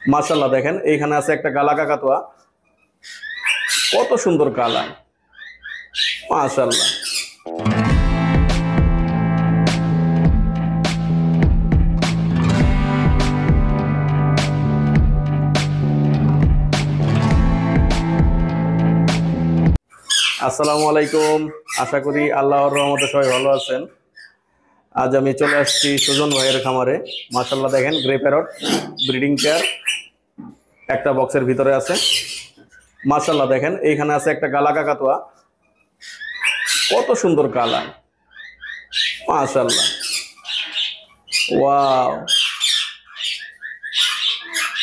মাশাআল্লাহ দেখেন এইখানে আছে একটা গালা কাকাতুয়া, কত সুন্দর কালার, মাশাআল্লাহ। আসসালামু আলাইকুম, আশা করি আল্লাহর রহমতে সবাই ভালো আছেন। আজ আমি চলে আসছি সুজন ভাইয়ের খামারে। মাশাআল্লাহ দেখেন গ্রে প্যারট ব্রিডিং পেয়ার একটা বক্সের ভিতরে আছে। মাশাআল্লাহ দেখেন এইখানে আছে একটা গালা কাকাতুয়া, কত সুন্দর কালার, মাশাআল্লাহ। ওয়াও,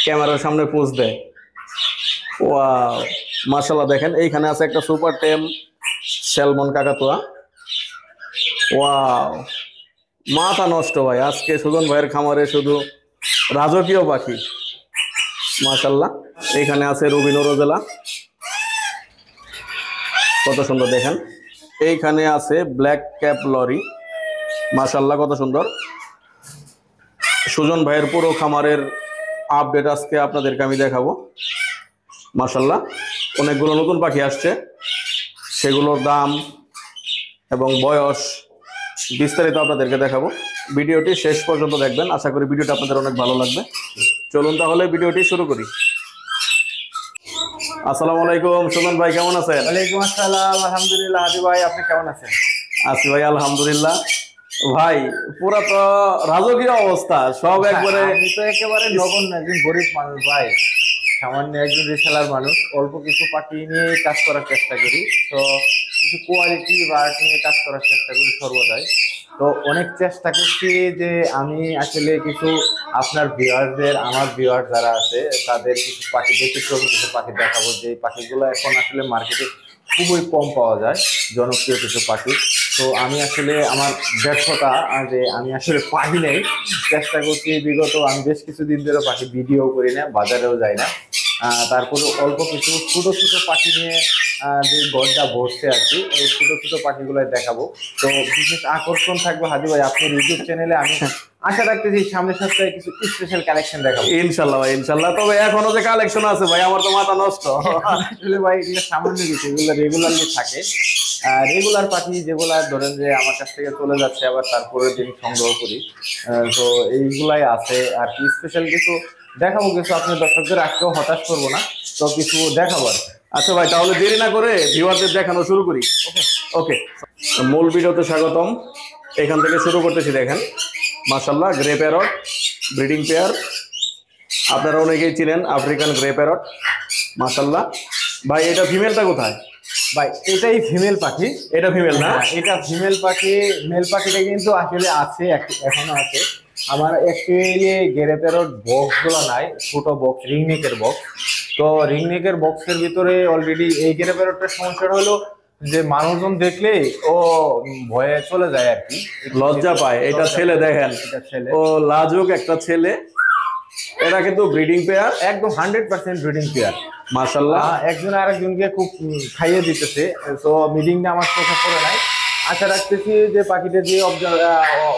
ক্যামেরার সামনে পোজ দেয়। ওয়াও, মাশাআল্লাহ দেখেন এইখানে আছে একটা সুপার টেম স্যালমন কাকাতুয়া। ওয়াও, মাথা নষ্ট ভাই, আজকে সুজন ভাইয়ের খামারে শুধু রাজকীয় পাখি। মাশাআল্লাহ এইখানে আছে রুবিনো রোজেলা, কত সুন্দর দেখেন। এইখানে আছে ব্ল্যাক ক্যাপ লরি, মাশাআল্লাহ কত সুন্দর। সুজন ভাইয়ের পুরো খামারের আপডেট আজকে আপনাদেরকে আমি দেখাবো। মাশাআল্লাহ অনেকগুলো নতুন পাখি আসছে, সেগুলোর দাম এবং বয়স বিস্তারিত আপনাদেরকে দেখাবো। ভিডিওটি শেষ পর্যন্ত দেখবেন, আশা করি ভিডিওটা আপনাদের অনেক ভালো লাগবে। চলুন তাহলে ভিডিওটি শুরু করি। আসসালামু আলাইকুম সুজন ভাই, কেমন আছেন? ওয়ালাইকুম আসসালাম, আলহামদুলিল্লাহ। হাদি ভাই, আপনি কেমন আছেন? আছি ভাই আলহামদুলিল্লাহ। ভাই পুরা তো রাজকীয় অবস্থা সব একবারে। আমি তো একেবারে নগণ্য একজন গরিব মানুষ ভাই, সামান্য একজন রিসেলার মানুষ, অল্প কিছু পাখি নিয়ে কাজ করার চেষ্টা করি। তো কিছু কোয়ালিটি বা নিয়ে কাজ করার চেষ্টা করি সর্বদাই। তো অনেক চেষ্টা করছি যে আমি আসলে কিছু আপনার ভিউয়ারদের, আমার ভিউয়ার যারা আছে তাদের কিছু পাখি ব্যতিক্রম কিছু পাখি দেখাবো, যে পাখিগুলো এখন আসলে মার্কেটে খুবই কম পাওয়া যায়, জনপ্রিয় কিছু পাখি। তো আমি আসলে আমার ব্যর্থতা যে আমি আসলে পাখি নেই, চেষ্টা করছি বিগত আমি বেশ কিছুদিন ধরে পাখি ভিডিও করি না, বাজারেও যাই না। তারপরে অল্প কিছু ছোট ছোট পাখি নিয়ে যে গড়টা ভরছে আর কি, এই ছোট ছোট পাখিগুলো দেখাবো। তো বিশেষ আকর্ষণ থাকবে হাদি ভাই আপনার ইউটিউব চ্যানেলে। আমি আশা রাখতেছি সামনের সপ্তাহে কিছু স্পেশাল কালেকশন দেখাবো ইনশাল্লাহ ভাই ইনশাল্লাহ। তবে এখনো যে কালেকশন আছে ভাই, আমার তো মাথা নষ্ট। আসলে ভাই এগুলো সামান্য কিছু, এগুলো রেগুলারলি থাকে। রেগুলার পাখি যেগুলা ধরেন যে আমার কাছ থেকে চলে যাচ্ছে, আবার তারপরের দিন সংগ্রহ করি। তো এইগুলাই আছে আর কি, স্পেশাল কিছু দেখাবো, কিছু আপনার দর্শকদের আজকেও হতাশ করবো না, তো কিছু দেখাবো আর কি। আচ্ছা ভাই, তাহলে দেরি না করে ভিউয়ারদের দেখানো শুরু করি। ওকে, মূল ভিডিওতে স্বাগতম। এখান থেকে শুরু করতেছি। দেখেন মাশাআল্লাহ গ্রে প্যারট ব্রিডিং পেয়ার, আপনারা অনেকেই চিনেন আফ্রিকান গ্রে প্যারট। মাশাআল্লাহ ভাই, এটা ফিমেলটা কোথায়? ভাই এটাই ফিমেল পাখি। এটা ফিমেল না? এটা ফিমেল পাখি। মেল পাখিটা কিন্তু আসলে আছে, এখনো আছে। আমার অ্যাকচুয়ালি গেরে প্যারট বক্স গুলো নাই, ছোট বক্স রিংনেকের বক্স। তো রিংনেকের বক্সের ভিতরে অলরেডি এই গেরে প্যারটটার সমস্যা হলো যে মানুষজন দেখলেই ও ভয়ে চলে যায় আর কি, লজ্জা পায়। এটা ছেলে, দেখেন এটা ছেলে, ও লাজুক একটা ছেলে। এটা কিন্তু ব্রিডিং পেয়ার, একদম 100% ব্রিডিং পেয়ার। মাশাআল্লাহ। একজন আরেকজনকে খুব খাইয়ে দিতেছে। তো মিটিংটা আমার চোখে পড়ে নাই। আশা রাখতেছি যে পাখিটা যে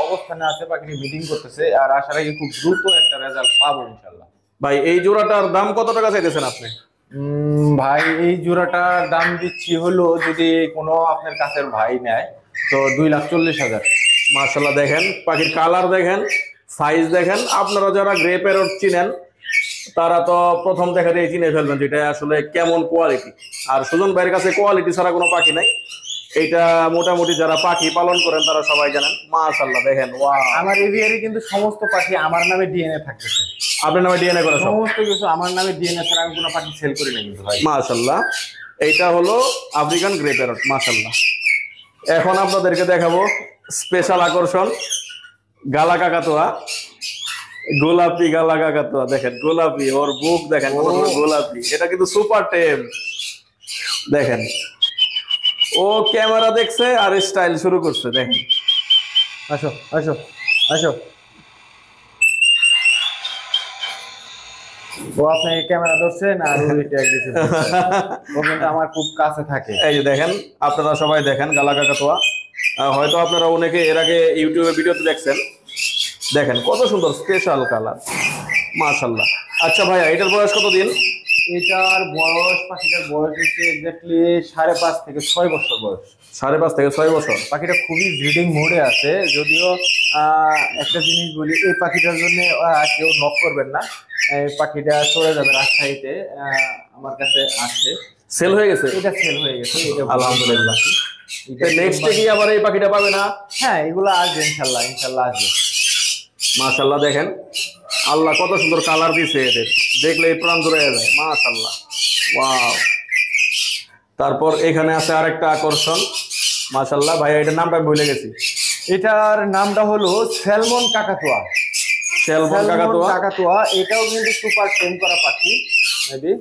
অবস্থানে আছে, পাখিটি মিটিং করতেছে, আর আশা রাখি খুব দ্রুত একটা রেজাল্ট পাবো ইনশাল্লাহ। ভাই এই জোড়াটার দাম কত টাকা চাইতেছেন আপনি? ভাই এই জোড়াটার দাম দিচ্ছি হলো, যদি কোনো আপনার কাছের ভাই নেয় তো 2,40,000। মাশাআল্লাহ দেখেন পাখির কালার দেখেন, সাইজ দেখেন। আপনারা যারা গ্রে প্যারট চিনেন তারা তো প্রথম দেখাতেই চিনে ফেলবেন যেটা আসলে কেমন কোয়ালিটি। আর সুজন ভাইয়ের কাছে কোয়ালিটি ছাড়া কোনো পাখি নাই। এইটা মোটামুটি যারা পাখি পালন করেন তারা সবাই জানেন। মাশাআল্লাহ দেখেন, ওয়াও। আমার এভিয়ারি কিন্তু সমস্ত পাখি আমার নামে ডিএনএ থাকতেছে। আপনার নামে ডিএনএ করা সব? সমস্ত কিছু আমার নামে ডিএনএ ছাড়া আমি কোনো পাখি সেল করি না কিন্তু ভাই। মাশাআল্লাহ, এইটা হলো আফ্রিকান গ্রে প্যারট। মাশাআল্লাহ, এখন আপনাদেরকে দেখাবো স্পেশাল আকর্ষণ গালা কাকাতুয়া, গোলাপি গালা কাকাতুয়া। দেখেন গোলাপি, ওর বুক দেখেন কত বড় গোলাপি। এটা কিন্তু সুপার টেম। দেখেন ও ক্যামেরা দেখছে আর স্টাইল শুরু করছে। দেখেন, আসো আসো আসো। ও আপনি ক্যামেরা ধরছেন আর ও কিন্তু আমার খুব কাছে থাকে। এই যে দেখেন, আপনারা সবাই দেখেন গালা কাকাতুয়া। হয়তো আপনারা অনেকে এর আগে ইউটিউবে ভিডিওতে দেখছেন। দেখেন কত সুন্দর স্পেশাল কালার, মাশাআল্লাহ। আচ্ছা ভাইয়া, এটার বয়স কতদিন? এটার বয়স, পাখিটার বয়স হচ্ছে এক্স্যাক্টলি 5.5 থেকে 6 বছর বয়স। 5.5 থেকে 6 বছর। পাখিটা খুবই ব্রিডিং মোডে আছে, যদিও একটা জিনিস বলি, এই পাখিটার জন্য কেউ নক করবেন না। এই পাখিটা চলে যাবে রাজশাহীতে, আমার কাছে আছে। সেল হয়ে গেছে? এটা সেল হয়ে গেছে, এটা আলহামদুলিল্লাহ। নেক্সট কি আবার এই পাখিটা পাবে না? হ্যাঁ, এগুলো আসবে ইনশাল্লাহ, ইনশাল্লাহ আসবে। মাশাআল্লাহ, দেখেন আল্লাহ কত সুন্দর কালার দিয়েছে, এদের দেখলে প্রাণ জুড়ে যায়। মাশাআল্লাহ, ওয়াও। তারপর এখানে আছে আরেকটা আকর্ষণ। মাশাআল্লাহ ভাইয়া, এটার নামটা ভুলে গেছি। এটার নামটা হলো স্যালমন কাকাতুয়া। স্যালমন কাকাতুয়া। কাকাতুয়া এটাও কিন্তু সুপার টেম করা পাখি। মেবি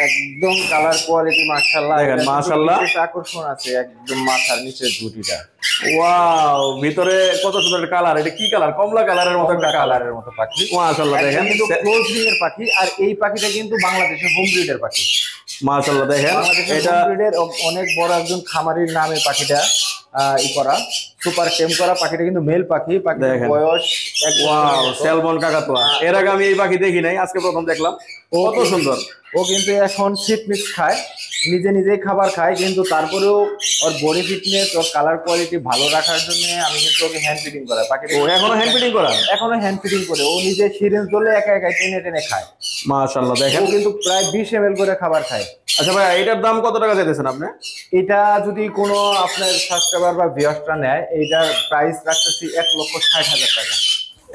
একদম কালার কোয়ালিটি মাশাআল্লাহ, দেখেন মাশাআল্লাহ, আকর্ষণ আছে একদম মাথার নিচের ঝুঁটিটা। ওয়াও, ভিতরে কত সুন্দর কালার। এটা কি কালার? কমলা কালারের মতো একটা কালারের মতো পাখি। মাশাআল্লাহ, দেখেন কিন্তু ক্লোজ ব্রিডের পাখি, আর এই পাখিটা কিন্তু বাংলাদেশের হোম ব্রিডের পাখি। মাশাআল্লাহ, দেখেন এটা অনেক বড় একজন খামারির নামে পাখিটা করা, সুপার টেম করা। পাখিটা কিন্তু মেল পাখি, পাখির বয়স। ওয়াও, স্যালমন কাকাতুয়া। এর আগে আমি এই পাখি দেখি নাই, আজকে প্রথম দেখলাম। কত সুন্দর। ও কিন্তু এখন সিট মিক্স খায়, নিজে নিজেই খাবার খায়, কিন্তু তারপরেও ওর বডি ফিটনেস, ওর কালার কোয়ালিটি ভালো রাখার জন্য আমি কিন্তু ওকে হ্যান্ড ফিডিং করাই। পাখিটা এখনো হ্যান্ড ফিডিং করা? এখনো হ্যান্ড ফিডিং করে, ও নিজে সিরিঞ্জ ধরলে একা একা টেনে টেনে খায়। মাশাআল্লাহ, দেখেন ও কিন্তু প্রায় 20 ml করে খাবার খায়। আচ্ছা ভাই, এটার দাম কত টাকা চাইতেছেন আপনি? এটা যদি কোনো আপনার সাবস্ক্রাইবার বা ভিউয়ার্সরা নেয়, এইটার প্রাইস রাখতেছি 1,60,000 টাকা।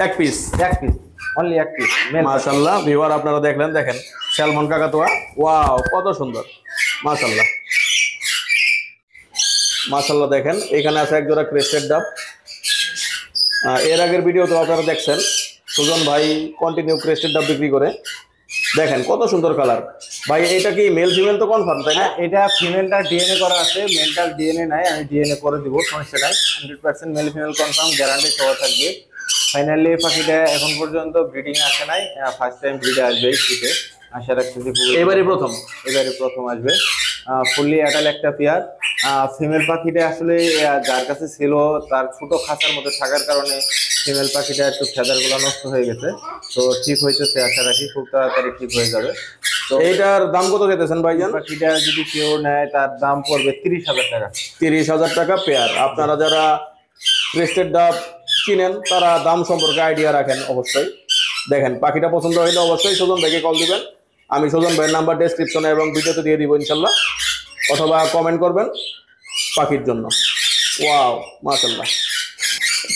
এক পিস? এক পিস, অনলি এক পিস। মাশাআল্লাহ ভিউয়ার, আপনারা দেখলেন, দেখেন স্যালমন কাকাতুয়া। ওয়াও, কত সুন্দর। মাশাআল্লাহ, মাশাআল্লাহ, দেখেন এখানে আছে এক জোড়া ক্রেস্টেড ডাব। এর আগের ভিডিও তো আপনারা দেখছেন, সুজন ভাই কন্টিনিউ ক্রেস্টেড ডাব বিক্রি করে। দেখেন কত সুন্দর কালার। ভাই এটা কি মেল ফিমেল তো কনফার্ম, তাই না? এটা ফিমেলটা ডিএনএ করা আছে, মেলটার ডিএনএ নাই, আমি ডিএনএ করে দিব, সমস্যা নাই। 100% মেল ফিমেল কনফার্ম, গ্যারান্টি সহ থাকবে। ফাইনালি পাখিটা এখন পর্যন্ত ব্রিডিং আসে নাই, ফার্স্ট টাইম ব্রিডে আসবে এই শীতে, আশা রাখতেছি। এবারই প্রথম? এবারে প্রথম আসবে। ফুললি অ্যাডাল্ট একটা পেয়ার। ফিমেল পাখিটা আসলে যার কাছে ছিল, তার ছোট খাঁচার মধ্যে থাকার কারণে ফিমেল পাখিটা একটু ফেদারগুলো নষ্ট হয়ে গেছে। তো ঠিক হইতেছে, আশা রাখি খুব তাড়াতাড়ি ঠিক হয়ে যাবে। তো এইটার দাম কত যেতেছেন ভাইজান? পাখিটা যদি কেউ নেয়, তার দাম পড়বে 30,000 টাকা। 30,000 টাকা পেয়ার। আপনারা যারা ক্রেস্টেড ডাব কিনেন, তারা দাম সম্পর্কে আইডিয়া রাখেন অবশ্যই। দেখেন পাখিটা পছন্দ হইলে অবশ্যই সুজন ভাইকে কল দিবেন। আমি সুজন ভাইয়ের নাম্বার ডেসক্রিপশনে এবং ভিডিওতে দিয়ে দিব ইনশাল্লাহ, অথবা কমেন্ট করবেন পাখির জন্য। ওয়াও, মাশাআল্লাহ।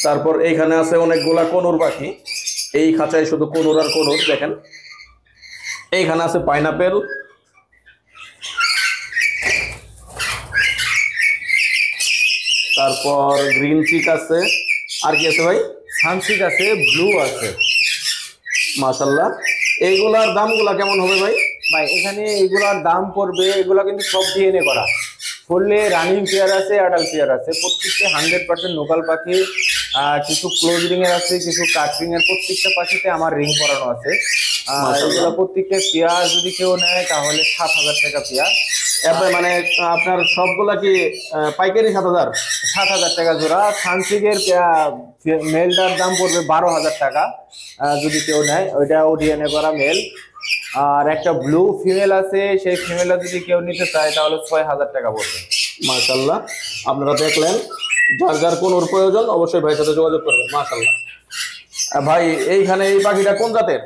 তারপর এইখানে আছে অনেকগুলা কনুর পাখি। এই খাঁচায় শুধু কনুর আর কনুর। দেখেন এইখানে আছে পাইনাপেল, তারপর গ্রিন চিক আছে, আর কি আছে ভাই? সানসিক আছে, ব্লু আছে। মাশাআল্লাহ। এইগুলার দামগুলা কেমন হবে ভাই? ভাই এখানে এগুলার দাম পড়বে, এগুলা কিন্তু সব ডিএনএ করা, ফুললি রানিং পেয়ার আছে, অ্যাডাল্ট পেয়ার আছে, প্রত্যেকটা 100% লোকাল পাখি। কিছু ক্লোজ রিং এর আছে, কিছু কাট রিং এর। প্রত্যেকটা পাখিতে আমার রিং করানো আছে। এগুলো প্রত্যেকটা পেয়ার যদি কেউ নেয় তাহলে 7,000 টাকা পেয়ার। মানে আপনার সবগুলা কি পাইকারি? 7,000? 7,000 টাকা জোড়া। সানসিকের মেলটার দাম পড়বে 12,000 টাকা যদি কেউ নেয়, ওইটাও ডিএনএ করা মেল। আর একটা ব্লু ফিমেল আছে, সেই ফিমেলটা যদি কেউ নিতে চায় তাহলে 6,000 টাকা পড়বে। মাশাআল্লাহ, আপনারা দেখলেন, যার যার কোনোর প্রয়োজন অবশ্যই ভাইয়ের সাথে যোগাযোগ করবেন। মাশাআল্লাহ। ভাই এইখানে এই পাখিটা কোন জাতের?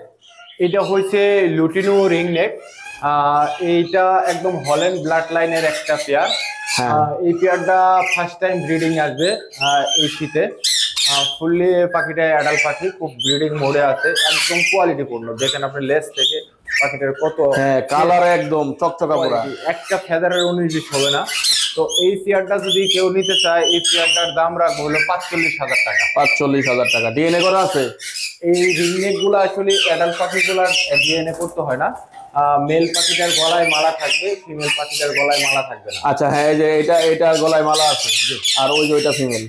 এটা হচ্ছে লুটিনো রিং নেক। এইটা একদম হল্যান্ড ব্লাড লাইনের একটা পেয়ার। এই পেয়ারটা ফার্স্ট টাইম ব্রিডিং আসবে এই শীতে। ফুললি পাখিটা অ্যাডাল্ট পাখি, খুব ব্রিডিং মোডে আছে, একদম কোয়ালিটিপূর্ণ। দেখেন আপনি লেস থেকে পাখিটার কত কালার, একদম চকচকা পুরা, একটা ফেদারের 19-20 হবে না। তো এই পেয়ারটা যদি কেউ নিতে চায়, এই পেয়ারটার দাম রাখবো হলো 45,000 টাকা। 45,000 টাকা। ডিএনএ করা আছে? এই রিংনেক গুলো আসলে অ্যাডাল্ট পাখিগুলার ডিএনএ করতে হয় না। মেল পাখিটার গলায় মালা থাকবে, ফিমেল পাখিটার গলায় মালা থাকবে না। আচ্ছা, হ্যাঁ, এই যে এটা গলায় মালা আছে, আর ওই যে ওইটা ফিমেল।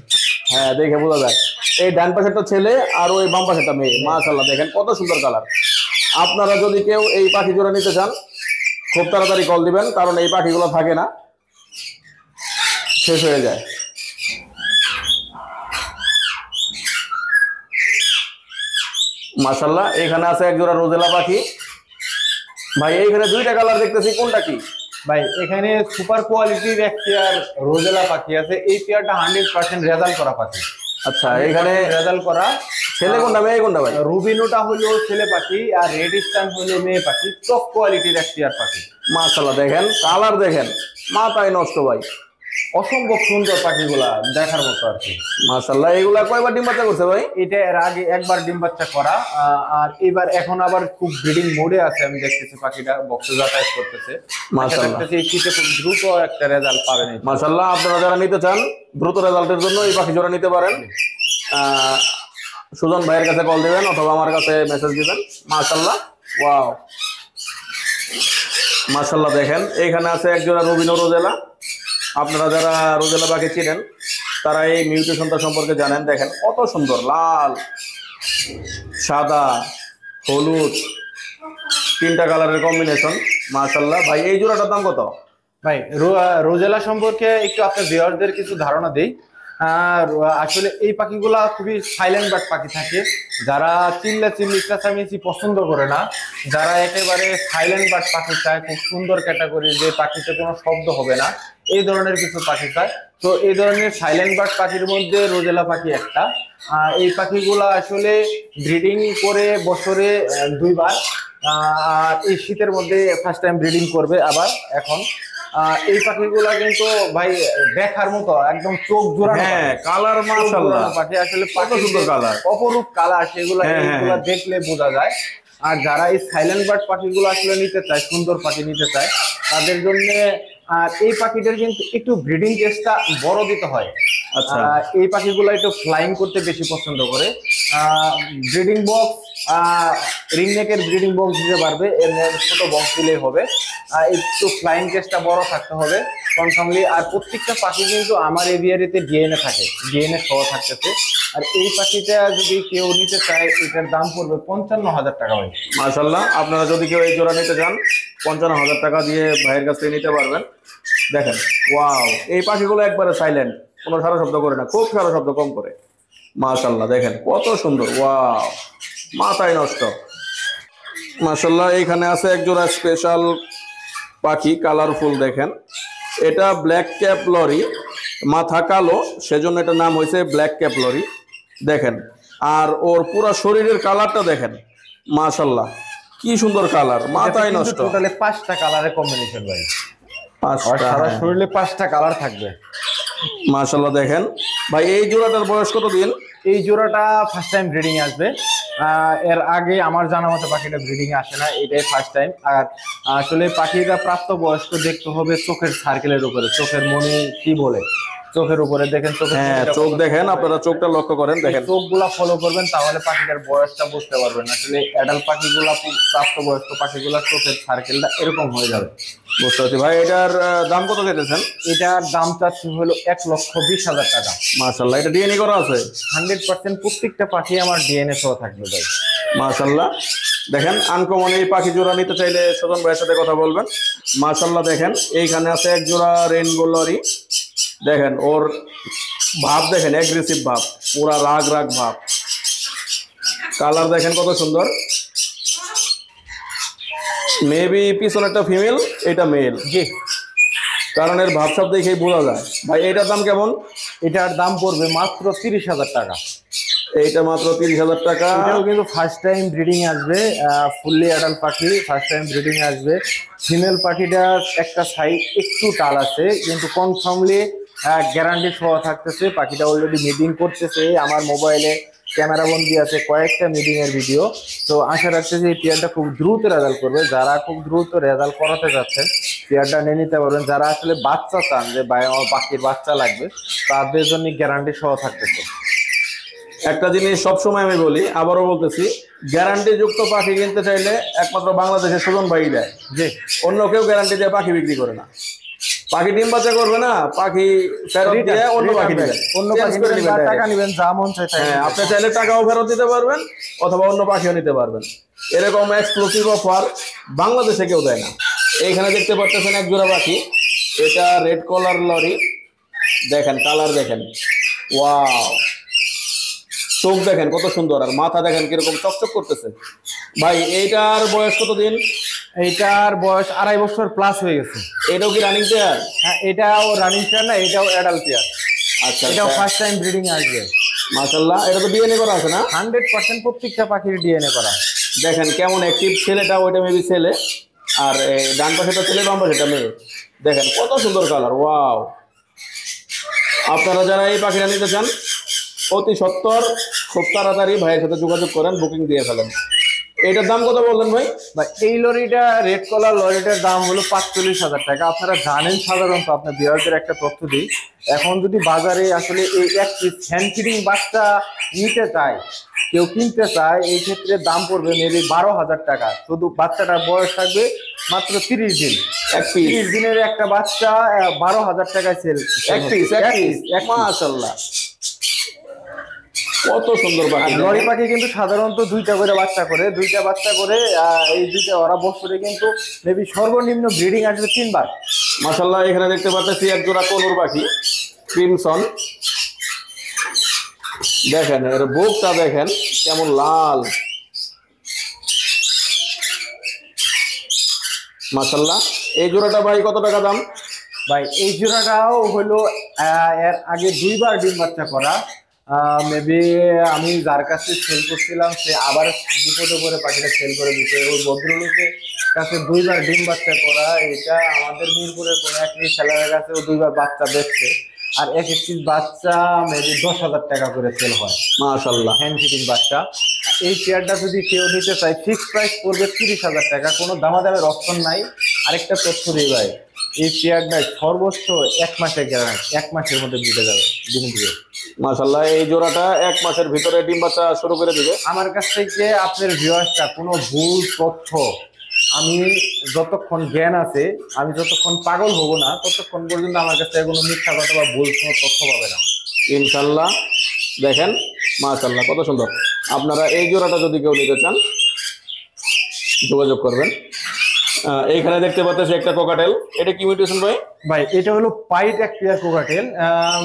হ্যাঁ, দেখে বোঝা যায়। এই ডান পাশেরটা ছেলে আর ওই বাম পাশেরটা মেয়ে। মাশাআল্লাহ, দেখেন কত সুন্দর কালার। আপনারা যদি কেউ এই পাখি জোড়া নিতে চান, খুব তাড়াতাড়ি কল দিবেন, কারণ এই পাখিগুলো থাকে না, শেষ হয়ে যায়। মাশাআল্লাহ, এখানে আছে এক জোড়া রোজেলা পাখি। ভাই এইখানে দুইটা কালার দেখতেছি, কোনটা কি? ভাই এখানে সুপার কোয়ালিটির এক পেয়ার রোজেলা পাখি আছে। এই পেয়ারটা 100% রেজাল্ট করা পাখি। আচ্ছা, এখানে রেজাল্ট করা। ছেলে কোনটা মেয়ে কোনটা ভাই? রুবিনোটা হলো ছেলে পাখি আর রেড স্টান হলো মেয়ে পাখি। টপ কোয়ালিটির এক পেয়ার পাখি। মাশাআল্লাহ, দেখেন কালার, দেখেন মাথায় নষ্ট ভাই, অসম্ভব সুন্দর পাখিগুলা, দেখার মতো আর কি। মাশাআল্লাহ। এগুলা কয়বার ডিম বাচ্চা করছে ভাই? এটা এর আগে একবার ডিম বাচ্চা করা, আর এবার এখন আবার খুব ব্রিডিং মোডে আছে। আমি দেখতেছি পাখিটা বক্সে যাতায়াত করতেছে। মাশাআল্লাহ, দেখতেছি এই শীতে খুব দ্রুত একটা রেজাল্ট পাবেন। মাশাআল্লাহ। আপনারা যারা নিতে চান দ্রুত রেজাল্টের জন্য এই পাখি জোড়া নিতে পারেন। সুজন ভাইয়ের কাছে কল দিবেন অথবা আমার কাছে মেসেজ দিবেন। মাশাআল্লাহ, ওয়াও, মাশাআল্লাহ। দেখেন এইখানে আছে এক জোড়া রুবিনো রোজেলা। আপনারা যারা রোজেলা পাখি চিনেন তারা এই মিউটেশনটা সম্পর্কে জানেন। দেখেন কত সুন্দর, লাল, সাদা, হলুদ, তিনটা কালারের কম্বিনেশন। মাশাআল্লাহ। ভাই এই জোড়াটার দাম কত? ভাই রোজেলা সম্পর্কে একটু আপনার ভিউয়ারদের কিছু ধারণা দেই। আর আসলে এই পাখিগুলা খুবই সাইলেন্ট বাট পাখি থাকে। যারা চিল্লাচিল্লি চেঁচামেচি পছন্দ করে না, যারা একেবারে সাইলেন্ট বাট পাখি চায়, খুব সুন্দর ক্যাটাগরি, যে পাখিতে কোনো শব্দ হবে না, এই ধরনের কিছু পাখি চায়। তো এই ধরনের সাইলেন্ট বাট পাখির মধ্যে রোজেলা পাখি একটা। এই পাখিগুলা আসলে ব্রিডিং করে বছরে 2বার। আর এই শীতের মধ্যে ফার্স্ট টাইম ব্রিডিং করবে আবার এখন। এই পাখিগুলা কিন্তু ভাই দেখার মতো, একদম চোখ জোড়ানো। হ্যাঁ, কালার মাশাআল্লাহ পাখি আসলে কত সুন্দর কালার, অপরূপ কালার, সেগুলো দেখলে বোঝা যায়। আর যারা এই সাইলেন্ট বার্ড পাখিগুলো আসলে নিতে চায়, সুন্দর পাখি নিতে চায়, তাদের জন্য এই পাখিটার কিন্তু একটু ব্রিডিং কেসটা বড় দিতে হয়। আচ্ছা, এই পাখিগুলো একটু ফ্লাইং করতে বেশি পছন্দ করে। ব্রিডিং বক্স, রিং নেকের ব্রিডিং বক্স দিতে পারবে, এর ছোট বক্স দিলেই হবে। একটু ফ্লাইং কেসটা বড় থাকতে হবে কনফার্মলি। আর প্রত্যেকটা পাখি কিন্তু আমার এভিয়ারিতে ডিএনএ থাকে, ডিএনএ সহ থাকতেছে। আর এই পাখিটা যদি কেউ নিতে চায়, এটার দাম পড়বে 55,000 টাকা ভাই। মাশাআল্লাহ। আপনারা যদি কেউ এই জোড়া নিতে চান 55,000 টাকা দিয়ে ভাইয়ের কাছ থেকে নিতে পারবেন। দেখেন, ওয়াও, এই পাখিগুলো একবারে সাইলেন্ট, কোনো সারা শব্দ করে না, খুব সারা শব্দ কম করে। মাশাআল্লাহ, দেখেন কত সুন্দর, ওয়াও, মাথায় নষ্ট। মাশাআল্লাহ, এইখানে আছে এক জোড়া স্পেশাল পাখি, কালারফুল। দেখেন, এটা ব্ল্যাক ক্যাপ লরি, মাথা কালো, সেজন্য এটার নাম হয়েছে ব্ল্যাক ক্যাপ লরি। দেখেন, আর ওর পুরো শরীরের কালারটা দেখেন, মাশাআল্লাহ কি সুন্দর কালার, মাথায় নষ্ট। টোটালি 5টা কালারের কম্বিনেশন ভাই, 5টা, সারা শরীরে 5টা কালার থাকবে। মাশাআল্লাহ। দেখেন ভাই, এই জোড়াটার বয়স কত দিন? এই জোড়াটা ফার্স্ট টাইম ব্রিডিং আসবে। এর আগে আমার জানা মতো পাখিটা ব্রিডিং আসে না, এটাই ফার্স্ট টাইম। আর আসলে পাখিটা প্রাপ্তবয়স্ক দেখতে হবে চোখের সার্কেলের উপরে, চোখের মনি কি বলে, চোখের উপরে দেখেন, হ্যাঁ, চোখ দেখেন, আপনারা চোখটা লক্ষ্য করেন, দেখেন চোখগুলা ফলো করবেন, তাহলে পাখিটার বয়সটা বুঝতে পারবেন। আসলে অ্যাডাল্ট পাখিগুলা, প্রাপ্তবয়স্ক পাখিগুলা চোখের সার্কেলটা এরকম হয়ে যাবে। বুঝতে পারছি। ভাই এটার দাম কত চাইতেছেন? এটার দাম চাচ্ছি হলো 1,20,000 টাকা। মাশাআল্লাহ, এটা ডিএনএ করা আছে 100%, প্রত্যেকটা পাখি আমার ডিএনএ সহ থাকবে ভাই। মাশাআল্লাহ। দেখেন, আনকমন এই পাখি জোড়া নিতে চাইলে সুজন ভাইয়ের সাথে কথা বলবেন। মাশাআল্লাহ, দেখেন এইখানে আছে এক জোড়া রেইনবো লরি। দেখেন ওর ভাব, দেখেন অ্যাগ্রেসিভ ভাব, পুরা রাগ রাগ ভাব। কালার দেখেন কত সুন্দর। মেবি পিছনে একটা ফিমেল, এটা মেল, জি, কারণ এর ভাবসাব দেখেই বোঝা যায়। ভাই এটার দাম কেমন? এটার দাম পড়বে মাত্র 30,000 টাকা। এইটা মাত্র 30,000 টাকা। এটাও কিন্তু ফার্স্ট টাইম ব্রিডিং আসবে, ফুললি অ্যাডাল্ট পাখি, ফার্স্ট টাইম ব্রিডিং আসবে। ফিমেল পাখিটার একটা সাইড একটু টাল আছে, কিন্তু কনফার্মলি গ্যারান্টি সহ থাকতেছে। পাখিটা অলরেডি মিটিং করতেছে, আমার মোবাইলে ক্যামেরা বন্দি আছে কয়েকটা মিটিং এর ভিডিও। তো আশা রাখতেছি এই পেয়ারটা খুব দ্রুত রেজাল্ট করবে। যারা খুব দ্রুত রেজাল্ট করাতে যাচ্ছেন, পেয়ারটা নিয়ে নিতে পারবেন। যারা আসলে বাচ্চা চান, যে আমার পাখির বাচ্চা লাগবে, তাদের জন্য গ্যারান্টি সহ থাকতেছে। একটা জিনিস সবসময় আমি বলি, আবারও বলতেছি, গ্যারান্টি যুক্ত পাখি কিনতে চাইলে একমাত্র বাংলাদেশের সুজন ভাই দেয়, যে অন্য কেউ গ্যারান্টি দিয়ে পাখি বিক্রি করে না। পাখি ডিম বাচ্চা করবে না, পাখি ফেরত দিয়ে অন্য পাখি দিবেন, অন্য পাখি টাকা নেবেন, যা মন চায়। হ্যাঁ, আপনি চাইলে টাকাও ফেরত দিতে পারবেন অথবা অন্য পাখিও নিতে পারবেন। এরকম এক্সক্লুসিভ অফার বাংলাদেশে কেউ দেয় না। এইখানে দেখতে পাচ্ছেন এক জোড়া পাখি, এটা রেড কলার লরি। দেখেন কালার, দেখেন ওয়াও, চোখ দেখেন কত সুন্দর, আর মাথা দেখেন কিরকম চকচক করতেছে। ভাই এইটার বয়স কতদিন? এইটার বয়স 2.5 বছর প্লাস হয়ে গেছে। এটাও কি রানিং পেয়ার? হ্যাঁ, এটাও রানিং পেয়ার না, এটাও অ্যাডাল্ট পেয়ার। আচ্ছা, এটাও ফার্স্ট টাইম ব্রিডিং আসবে। মাশাআল্লাহ। এটা তো ডিএনএ করা আছে না? 100% প্রত্যেকটা পাখির ডিএনএ করা। দেখেন কেমন অ্যাক্টিভ, ছেলেটা ওইটা মেবি ছেলে, আর ডান পাশেটা ছেলে, বাম পাশেটা মেয়ে। দেখেন কত সুন্দর কালার, ওয়াও। আপনারা যারা এই পাখিটা নিতে চান অতি সত্তর খুব তাড়াতাড়ি ভাইয়ের সাথে যোগাযোগ করেন, বুকিং দিয়ে ফেলেন। এটার দাম কত বললেন ভাই? ভাই এই লরিটা রেড কলার লরিটার দাম হলো 45,000 টাকা। আপনারা জানেন, সাধারণত আপনার বিহারদের একটা তথ্য দিই, এখন যদি বাজারে আসলে এই এক পিস হ্যান্ড ফিডিং বাচ্চা নিতে চায়, কেউ কিনতে চায়, এই ক্ষেত্রে দাম পড়বে মেবি 12,000 টাকা। শুধু বাচ্চাটার বয়স থাকবে মাত্র 30 দিন। এক পিস? 30 দিনের একটা বাচ্চা 12,000 টাকায় সেল। এক পিস? মাশাআল্লাহ, কত সুন্দর পাখি। লরি পাখি কিন্তু সাধারণত দুইটা করে বাচ্চা করে, এই দুইটা ওরা বছরে কিন্তু মেবি সর্বনিম্ন ব্রিডিং আসবে 3 বার। মাশাআল্লাহ, এখানে দেখতে পাচ্ছি এক জোড়া কনুর পাখি ক্রিমসন। দেখেন এর বুকটা দেখেন কেমন লাল, মাশাআল্লাহ। এই জোড়াটা ভাই কত টাকা দাম? ভাই এই জোড়াটাও হলো এর আগে 2 বার ডিম বাচ্চা করা। মেবি আমি যার কাছে সেল করছিলাম সে আবার বিপদে পড়ে পাখিটা সেল করে দিতে, ওই ভদ্রলোকের কাছে 2 বার ডিম বাচ্চা করা। এটা আমাদের মিরপুরের কোনো এক সেলারের কাছে 2 বার বাচ্চা দেখছে, আর এক একটি বাচ্চা মেবি 10,000 টাকা করে সেল হয়। মাশাআল্লাহ, হ্যান্ড ফিডিং বাচ্চা। এই পেয়ারটা যদি কেউ নিতে চায় ফিক্সড প্রাইস পড়বে 30,000 টাকা, কোনো দামাদামের অপশন নাই। আরেকটা তথ্য দিই ভাই, এই পেয়ারটা সর্বোচ্চ 1 মাসের গ্যারান্টি, 1 মাসের মধ্যে দিতে যাবে, ডিম দিবে। মাশাআল্লাহ, এই জোড়াটা 1 মাসের ভিতরে ডিম বাচ্চা শুরু করে দিবে। আমার কাছ থেকে আপনার ভিউয়ার্সটা কোনো ভুল তথ্য, আমি যতক্ষণ জ্ঞান আছে, আমি যতক্ষণ পাগল হব না ততক্ষণ পর্যন্ত আমার কাছ থেকে কোনো মিথ্যা কথা বা ভুল কোনো তথ্য পাবে না, ইনশাআল্লাহ। দেখেন মাশাআল্লাহ কত সুন্দর। আপনারা এই জোড়াটা যদি কেউ নিতে চান যোগাযোগ করবেন। এইখানে দেখতে পাচ্ছি একটা কোকাটেল, এটা কি মিউটেশন ভাই? ভাই এটা হলো পাইট এক পেয়ার কোকাটেল।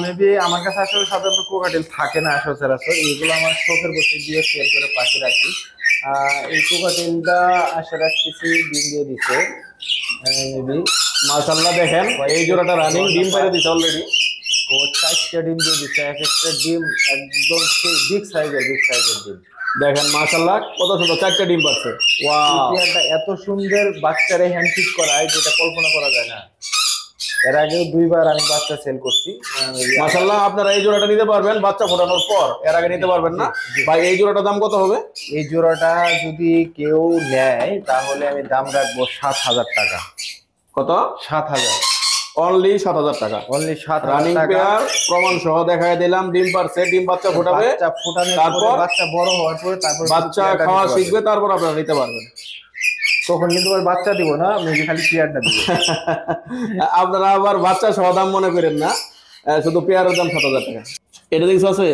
মেবি আমার কাছে আসলে সাধারণত কোকাটেল থাকে না সচরাচর, এইগুলো আমার শখের বসে দিয়ে শেয়ার করে পাখি রাখি। এই কোকাটেলটা আশা রাখতেছি ডিম দিয়ে দিচ্ছে মেবি। মাশাআল্লাহ, দেখেন এই জোড়াটা রানিং ডিম পেড়ে দিচ্ছে অলরেডি। ও 4টা ডিম দিয়ে দিচ্ছে, এক একটা ডিম একদম সেই বিগ সাইজের ডিম। দেখেন মাশাআল্লাহ কত সুন্দর, 4টা ডিম পাচ্ছে। ওয়াও, পেয়ারটা এত সুন্দর বাচ্চারে হ্যান্ড ফিট করায় যেটা কল্পনা করা যায় না। এর আগেও 2 বার আমি বাচ্চা সেল করছি। মাশাআল্লাহ, আপনারা এই জোড়াটা নিতে পারবেন বাচ্চা ফোটানোর পর, এর আগে নিতে পারবেন না। ভাই এই জোড়াটার দাম কত হবে? এই জোড়াটা যদি কেউ নেয় তাহলে আমি দাম রাখবো 7,000 টাকা। কত? 7,000, অনলি 7,000 টাকা। অনলি 7,000 রানিং টাকা। পেয়ার প্রমাণ সহ দেখায় দিলাম, ডিম পারছে, ডিম বাচ্চা ফোটাবে, বাচ্চা ফোটানোর পরে, তারপর বাচ্চা বড় হওয়ার পরে, তারপর বাচ্চা খাওয়া শিখবে, তারপর আপনারা নিতে পারবেন। তখন কিন্তু আর বাচ্চা দিব না, মেবি খালি পেয়ারটা দিব। আপনারা আবার বাচ্চা সহ দাম মনে করেন না, শুধু পেয়ারের দাম 7,000 টাকা। এটা দেখছো আছে?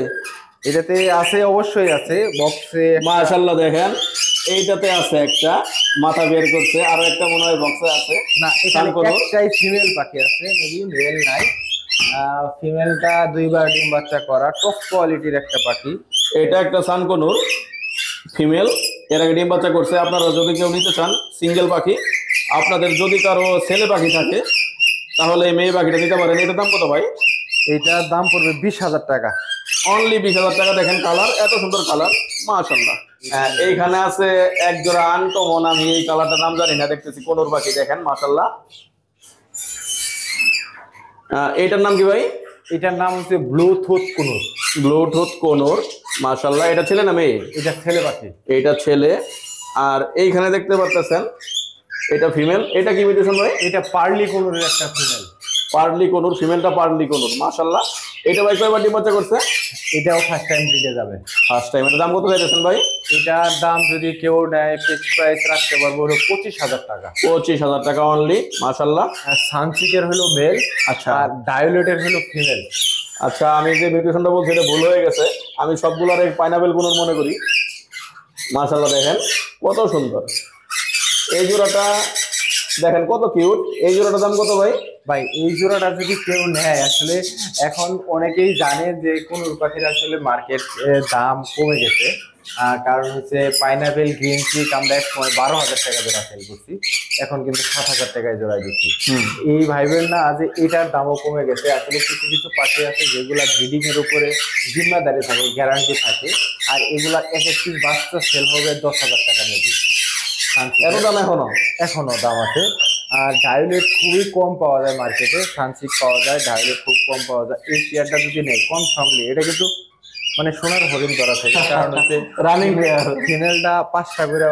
এটাতে আছে, অবশ্যই আছে বক্সে। মাশাআল্লাহ, দেখেন এইটাতে আছে একটা, মাথা বের করছে, আরো একটা মনে হয় বক্সে আছে। না, এখানে একটাই ফিমেল পাখি আছে, মেবি মেল নাই। ফিমেলটা 2 বার ডিম বাচ্চা করা, টপ কোয়ালিটির একটা পাখি। এটা একটা সানকনুর ফিমেল, এর আগে ডিম বাচ্চা করছে। আপনারা যদি কেউ নিতে চান সিঙ্গেল পাখি, আপনাদের যদি কারো ছেলে পাখি থাকে তাহলে এই মেয়ে পাখিটা নিতে পারেন। এটার দাম কত ভাই? এটার দাম পড়বে 20,000 টাকা। অনলি 20,000 টাকা। দেখেন কালার, এত সুন্দর কালার, মাশাআল্লাহ। এইখানে আছে এক জোড়া আনকমন, আমি এই কালারটার নাম জানি না, দেখতেছি কোনোর পাখি, দেখেন মাশাআল্লাহ। এইটার নাম কি ভাই? এটার নাম হচ্ছে ব্লুটুথ কোনুর। ব্লুটুথ কোনোর, মাশাআল্লাহ। এটা ছেলে না মেয়ে? এটা ছেলে পাখি। এটা ছেলে। আর এইখানে দেখতে পাচ্ছেন এটা ফিমেল। এটা কি মিউটেশন ভাই? এটা পার্লি কোনুরের একটা ফিমেল। পার্লি কোনুর, ফিমেলটা পার্লি কোনুর, মাশাআল্লাহ। এটা ভাই কয়বার ডিম বাচ্চা করছে? এটাও ফার্স্ট টাইম দিতে যাবে। First time. এটার দাম কত চাইছেন ভাই? এটার দাম যদি কেউ নেয় ফিক্সড প্রাইস রাখতে পারবো হলো 25,000 টাকা। 25,000 টাকা অনলি, মাশাআল্লাহ। আর সানসিকের হলো মেল, আচ্ছা, আর ডায়োলেটের হলো ফিমেল। আচ্ছা, আমি যে মিউটেশনটা বলছি এটা ভুল হয়ে গেছে, আমি সবগুলোর এই পাইনাপেল কোনুর মনে করি। মাশাআল্লাহ, দেখেন কত সুন্দর। এই জোড়াটা দেখেন কত কিউট। এই জোড়াটার দাম কত ভাই? ভাই এই জোড়াটা যদি কেউ নেয়, আসলে এখন অনেকেই জানে যে কোনুর পাখির আসলে মার্কেট দাম কমে গেছে। কারণ হচ্ছে পাইনাপেল গ্রিন চিক আমরা এক সময় 12,000 টাকা জোড়া সেল করছি, এখন কিন্তু 7,000 টাকায় জোড়া দিচ্ছি। এই ভাইবেন না যে এটার দামও কমে গেছে। আসলে কিছু কিছু পাখি আছে যেগুলা ব্রিডিং এর উপরে জিম্মাদারি থাকে, গ্যারান্টি থাকে, আর এগুলা এক এক পিস বাচ্চা সেল হবে 10,000 টাকা মেবি। এত দাম এখনো দাম আছে। আর ডায়োলেট খুবই কম পাওয়া যায় মার্কেটে, সানসিক পাওয়া যায়, ডায়োলেট খুব কম পাওয়া যায়। এই পেয়ারটা যদি নেই কনফার্মলি এটা কিন্তু মানে সোনার হরিণ ধরা থাকে। কারণ হচ্ছে রানিং ফিমেলটা 5টা করে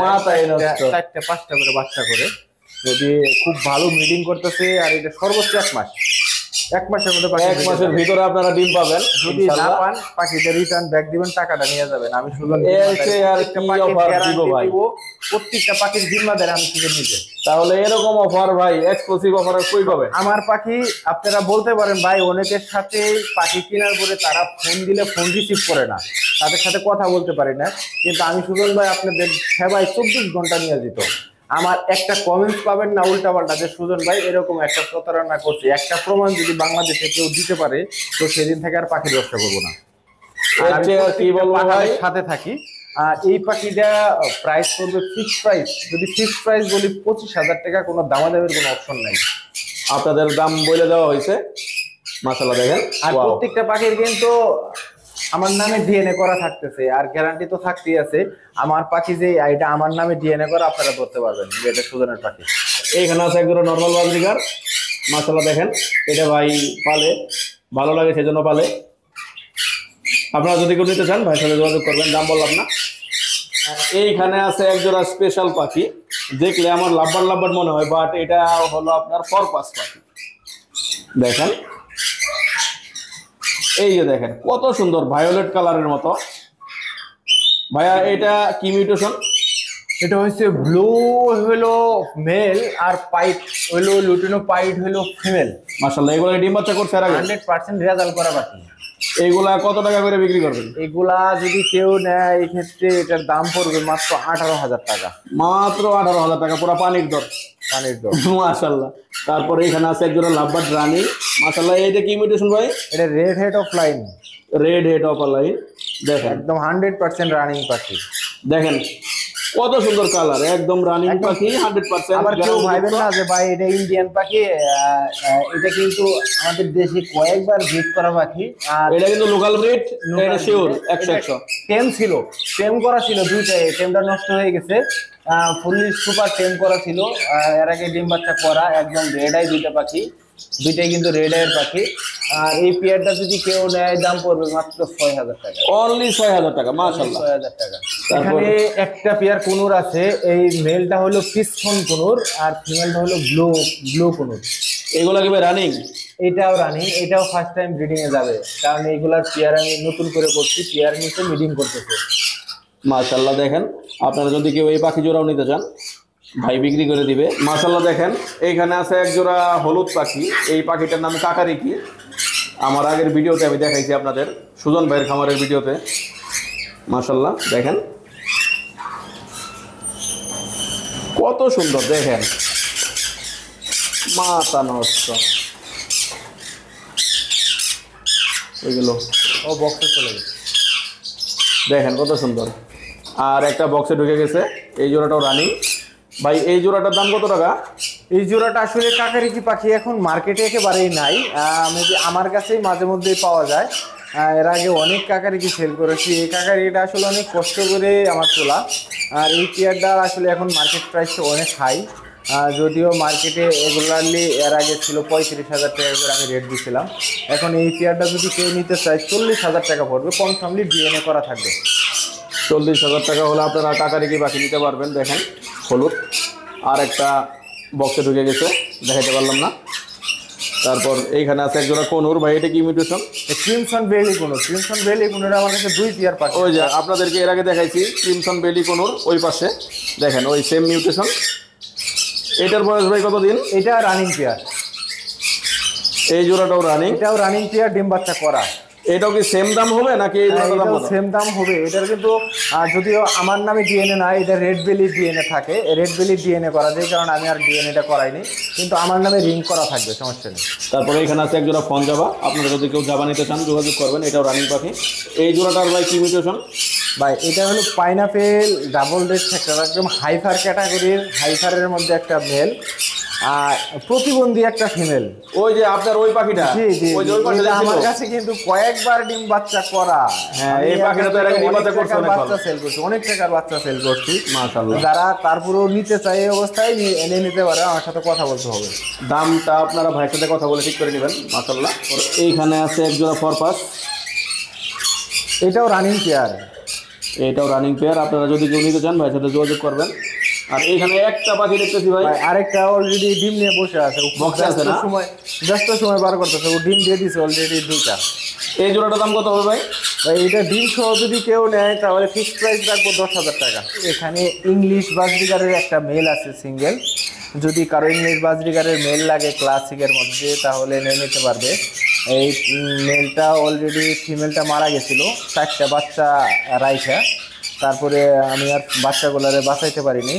মাথায় নষ্ট। 4টে 5টা করে বাচ্চা করে, যদি খুব ভালো ব্রিডিং করতেছে। আর এটা সর্বোচ্চ 1 মাস, 1 মাসের মধ্যে পাখি 1 মাসের ভিতরে আপনারা ডিম পাবেন। যদি না পান পাখিটা রিটার্ন ব্যাক দিবেন, টাকাটা নিয়ে যাবেন। আমি শুধু প্রত্যেকটা পাখির জিম্মাদারি আমি শুধু নিজে। তাহলে এরকম অফার ভাই, এক্সক্লুসিভ অফার কই পাবেন? আমার পাখি আপনারা বলতে পারেন ভাই, অনেকের সাথে পাখি কেনার পরে তারা ফোন দিলে ফোন রিসিভ করে না, তাদের সাথে কথা বলতে পারি না। কিন্তু আমি সুজন ভাই আপনাদের সেবায় 24 ঘন্টা নিয়ে যেত। আমার একটা কমেন্টস পাবেন না উল্টাপাল্টা যে সুজন ভাই এরকম একটা প্রতারণা করছে, একটা প্রমাণ যদি বাংলাদেশে কেউ দিতে পারে তো সেদিন থেকে আর পাখির ব্যবসা করবো না। আর আমি কি বলবো ভাই, সাথে থাকি। আর এই পাখিটা প্রাইস করবে ফিক্সড প্রাইস, যদি ফিক্সড প্রাইস বলি 25,000 টাকা, কোনো দামাদামের কোনো অপশন নাই। আপনাদের দাম বলে দেওয়া হয়েছে। মাশাআল্লাহ দেখেন। আর প্রত্যেকটা পাখির কিন্তু আমার নামে ডিএনএ করা থাকতেছে, আর গ্যারান্টি তো থাকতেই আছে। আমার পাখি যে এটা আমার নামে ডিএনএ করা, আপনারা ধরতে পারবেন যে এটা সুজনের পাখি। এইখানে আছে একজন নরমাল বাজরিকার। মাশাআল্লাহ দেখেন, এটা ভাই পালে, ভালো লাগে সেজন্য পালে। আপনারা যদি কেউ নিতে চান ভাইয়ের সাথে যোগাযোগ করবেন, দাম বললাম না। এইখানে আছে একজোড়া স্পেশাল পাখি, দেখলে আমার লাভবার লাভবার মনে হয়, বাট এটা হলো আপনার পারপাস পাখি। দেখেন, এই যে দেখেন কত সুন্দর ভায়োলেট কালারের মতো। ভাইয়া এটা কি মিউটেশন? এটা হচ্ছে ব্লু হলো মেল, আর পাইট হলো লুটিনো পাইট হলো ফিমেল। মাশাআল্লাহ, এগুলো ডিম বাচ্চা করছে আর আগে 100% রেজাল্ট করা পাখি। এইগুলা কত টাকা করে বিক্রি করবেন? এগুলা যদি কেউ নেয় এই ক্ষেত্রে এটার দাম পড়বে মাত্র 18,000 টাকা। মাত্র 18,000 টাকা, পুরো পানির দর। পানির দর। মাশাআল্লাহ। তারপরে এখানে আছে একজোড়া লাভবার্ড রানী। মাশাআল্লাহ, এইটা কি মিউটেশন ভাই? এটা red head of line. Red head of line. দেখেন একদম 100% রানিং পাখি। দেখেন কত সুন্দর কালার, একদম রানিং পাখি 100%। আবার কেউ ভাইবেন না যে ভাই এটা ইন্ডিয়ান পাখি, এটা কিন্তু আমাদের দেশে কয়েকবার ব্রিড করা পাখি। আর এটা কিন্তু লোকাল ব্রিড, এটা শিওর 100%। টেম ছিল, টেম করা ছিল দুইটাই, টেমটা নষ্ট হয়ে গেছে। ফুললি সুপার টেম করা ছিল, এর আগে ডিম বাচ্চা করা, একদম রেড আই দুইটা পাখি, দুইটাই কিন্তু রেড আইয়ের পাখি। আর এই পেয়ারটা যদি কেউ নেয় দাম পড়বে মাত্র 6,000 টাকা। অনলি 6,000 টাকা। মাশাআল্লাহ, 6,000 টাকা। এখানে একটা পেয়ার কুনুর আছে, এই মেলটা হলো পিসফোন কুনুর আর ফিমেলটা হলো ব্লু কুনুর। এগুলা কি রানিং? এটাও রানিং, এটাও ফার্স্ট টাইম ব্রিডিং এ যাবে, কারণ এইগুলার পেয়ার আমি নতুন করে করছি, পেয়ার নিচে ব্রিডিং করতেছে। মাশাআল্লাহ দেখেন, আপনারা যদি কেউ এই পাখি জোড়াও নিতে চান ভাই বিক্রি করে দিবে। মাশাআল্লাহ দেখেন, এইখানে আছে এক জোড়া হলুদ পাখি। এই পাখিটার নাম কাকারিকি। আমার আগের ভিডিওতে আমি দেখাইছি আপনাদের, সুজন ভাইয়ের খামারের ভিডিওতে। মাশাআল্লাহ দেখেন কত সুন্দর, দেখেন মাথা নষ্ট। ওইগুলো ও বক্সে চলে গেছে, দেখেন কত সুন্দর। আর একটা বক্সে ঢুকে গেছে, এই জোড়াটাও রানিং। ভাই এই জোড়াটার দাম কত টাকা? এই জোড়াটা আসলে কাকারিকি পাখি এখন মার্কেটে একেবারেই নাই, মেবি আমার কাছেই মাঝে মধ্যেই পাওয়া যায়। এর আগে অনেক কাকারিকি সেল করেছি। এই কাকারিকিটা আসলে অনেক কষ্ট করে আমার তোলা, আর এই পেয়ারটা আসলে এখন মার্কেট প্রাইসটা অনেক হাই। যদিও মার্কেটে রেগুলারলি এর আগে ছিল 35,000 টাকা করে আমি রেট দিয়েছিলাম। এখন এই পেয়ারটা যদি কেউ নিতে চায় 40,000 টাকা পড়বে, কনফার্মলি ডিএনএ করা থাকবে। 40,000 টাকা হলে আপনারা কাকারিকি পাখি নিতে পারবেন। দেখেন হলুদ, আর একটা বক্সে ঢুকে গেছে, দেখাইতে পারলাম না। তারপর এইখানে আছে একজোড়া কোনুর। ভাই এটা কি মিউটেশন? ক্রিমসন বেলি কোনুর। ক্রিমসন বেলি কোনুর আমার কাছে 2 পেয়ার পাখি। ওই যে আপনাদেরকে এর আগে দেখাইছি ক্রিমসন বেলি কোনুর, ওই পাশে দেখেন ওই সেম মিউটেশন। এটার বয়স ভাই কতদিন? এটা রানিং পেয়ার। এই জোড়াটাও রানিং, এটাও রানিং পেয়ার, ডিম বাচ্চা করা। এটাও কি সেম দাম হবে নাকি এই দুটো দাম এটাও কত? সেম দাম হবে। এটার কিন্তু যদিও আমার নামে ডিএনএ না, এটা রেড বেলি ডিএনএ থাকে, রেড বেলি ডিএনএ করা যায়, কারণ আমি আর ডিএনএটা করাইনি, কিন্তু আমার নামে রিং করা থাকবে, সমস্যা নেই। তারপরে এখানে আছে এক জোড়া ফন জাবা, আপনারা যদি কেউ জাবা নিতে চান যোগাযোগ করবেন, এটাও রানিং পাখি। এই জোড়াটার ভাই কি মিউটেশন? ভাই এটা হলো পাইনাপেল ডাবল রেড ফ্যাক্টর, একদম হাইফার ক্যাটাগরির, হাইফারের মধ্যে একটা মেল আর প্রতিবন্ধী একটা ফিমেল। ওই যে আপনার ওই পাখিটা, জি জি, ওই যে ওই পাখিটা আমার ছিল। কাছে কিন্তু কয়েকবার ডিম বাচ্চা করা। হ্যাঁ, এই পাখিটা তো এর আগে ডিম বাচ্চা করছে অনেক ভালো। বাচ্চা সেল করছি, অনেক টাকার বাচ্চা সেল করছি। মাশাআল্লাহ। যারা তারপরেও নিতে চায় এই অবস্থায় এনে নিতে পারে, আমার সাথে কথা বলতে হবে। দামটা আপনারা ভাইয়ের সাথে কথা বলে ঠিক করে নেবেন। মাশাআল্লাহ। এইখানে আছে এক জোড়া ফরপাস, এটাও রানিং পেয়ার। এটাও রানিং পেয়ার, আপনারা যদি কেউ নিতে চান ভাইয়ের সাথে যোগাযোগ করবেন। আর এইখানে একটা পাখি দেখতেছি ভাই, আরেকটা অলরেডি ডিম নিয়ে বসে আছে, বক্সে আছে না? ব্যস্ত সময় বার করতেছে, ও ডিম দিয়ে দিছে অলরেডি 2টা। এই জোড়াটার দাম কত হবে ভাই? ভাই এটা ডিম সহ যদি কেউ নেয় তাহলে ফিক্সড প্রাইস রাখবো 10,000 টাকা। এখানে ইংলিশ বাজরিগারের একটা মেল আছে সিঙ্গেল, যদি কারো ইংলিশ বাজরিগারের মেল লাগে ক্লাসিকের মধ্যে তাহলে নিয়ে নিতে পারবে। এই মেলটা অলরেডি, ফিমেলটা মারা গেছিল 4টা বাচ্চা রাইখা, তারপরে আমি আর বাচ্চাগুলারে বাঁচাইতে পারিনি।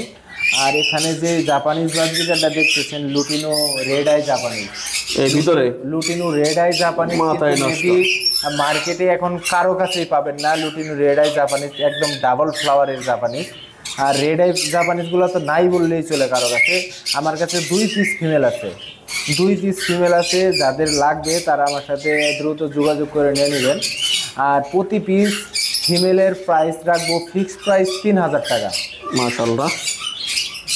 আর এখানে যে জাপানিজ বাজরিগারটা দেখতেছেন, লুটিনো রেড আই জাপানিজ, এই ভিতরে লুটিনো রেড আই জাপানিজ মাথায় নষ্ট। মার্কেটে এখন কারো কাছেই পাবেন না। লুটিনো রেড আই জাপানিজ একদম ডাবল ফ্লাওয়ারের জাপানিজ, আর রেড আই জাপানিজগুলো তো নাই বললেই চলে কারো কাছে। আমার কাছে 2 পিস ফিমেল আছে, 2 পিস ফিমেল আছে, যাদের লাগবে তারা আমার সাথে দ্রুত যোগাযোগ করে নিয়ে নেবেন। আর প্রতি পিস ফিমেলের প্রাইস রাখবো ফিক্সড প্রাইস 3,000 টাকা। মাশাআল্লাহ।